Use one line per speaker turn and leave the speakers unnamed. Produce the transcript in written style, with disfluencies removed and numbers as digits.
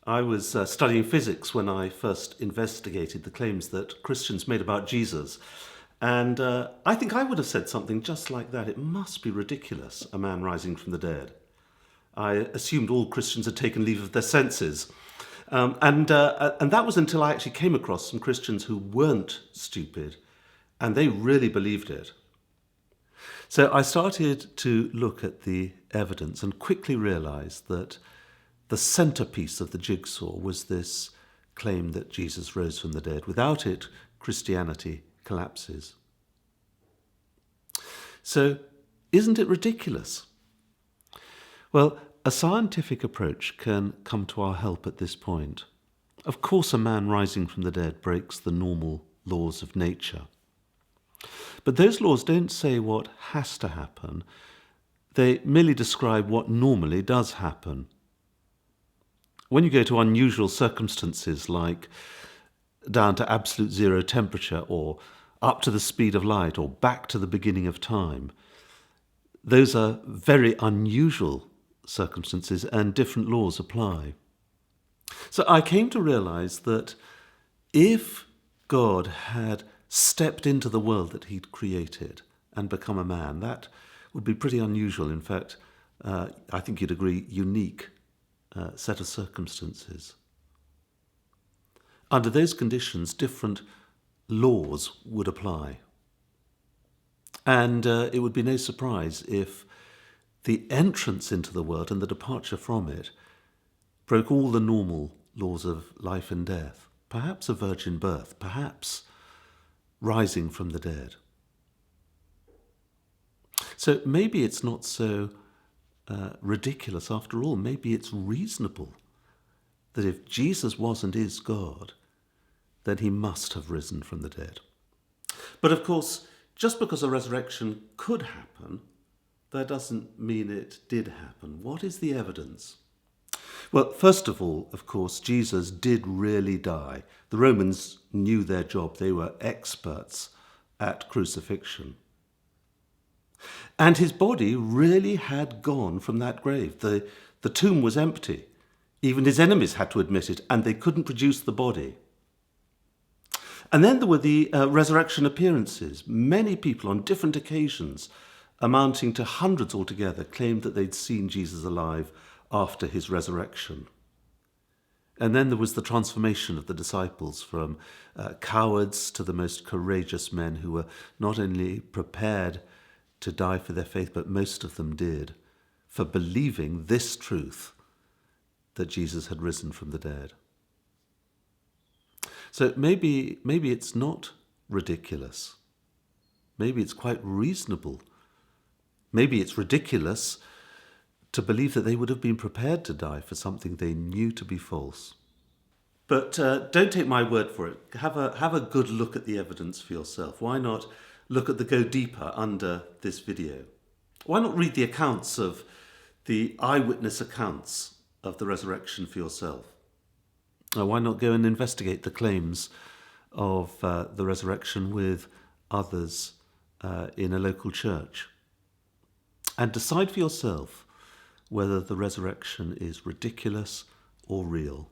I was studying physics when I first investigated the claims that Christians made about Jesus. And I think I would have said something just like that. It must be ridiculous, a man rising from the dead. I assumed all Christians had taken leave of their senses. And that was until I actually came across some Christians who weren't stupid, and they really believed it. So I started to look at the evidence and quickly realized that the centerpiece of the jigsaw was this claim that Jesus rose from the dead. Without it, Christianity collapses. So, isn't it ridiculous? Well, a scientific approach can come to our help at this point. Of course, a man rising from the dead breaks the normal laws of nature. But those laws don't say what has to happen. They merely describe what normally does happen. When you go to unusual circumstances like down to absolute zero temperature or up to the speed of light or back to the beginning of time, those are very unusual circumstances and different laws apply. So I came to realize that if God had stepped into the world that he'd created and become a man, that would be pretty unusual. In fact, I think you'd agree, unique set of circumstances. Under those conditions, different laws would apply. And it would be no surprise if the entrance into the world and the departure from it broke all the normal laws of life and death, perhaps a virgin birth, perhaps rising from the dead. So maybe it's not so ridiculous after all. Maybe it's reasonable that if Jesus was and is God, then he must have risen from the dead. But of course, just because a resurrection could happen, that doesn't mean it did happen. What is the evidence? Well, first of all, of course, Jesus did really die. The Romans knew their job. They were experts at crucifixion. And his body really had gone from that grave. The tomb was empty. Even his enemies had to admit it, and they couldn't produce the body. And then there were the resurrection appearances. Many people on different occasions, amounting to hundreds altogether, claimed that they'd seen Jesus alive after his resurrection. And then there was the transformation of the disciples from cowards to the most courageous men who were not only prepared to die for their faith, but most of them did, for believing this truth, that Jesus had risen from the dead. So maybe it's not ridiculous. Maybe it's quite reasonable. Maybe it's ridiculous to believe that they would have been prepared to die for something they knew to be false. But don't take my word for it. Have a good look at the evidence for yourself. Why not look at the Go Deeper under this video? Why not read the accounts of the eyewitness accounts of the resurrection for yourself? Why not go and investigate the claims of the resurrection with others in a local church? And decide for yourself whether the resurrection is ridiculous or real.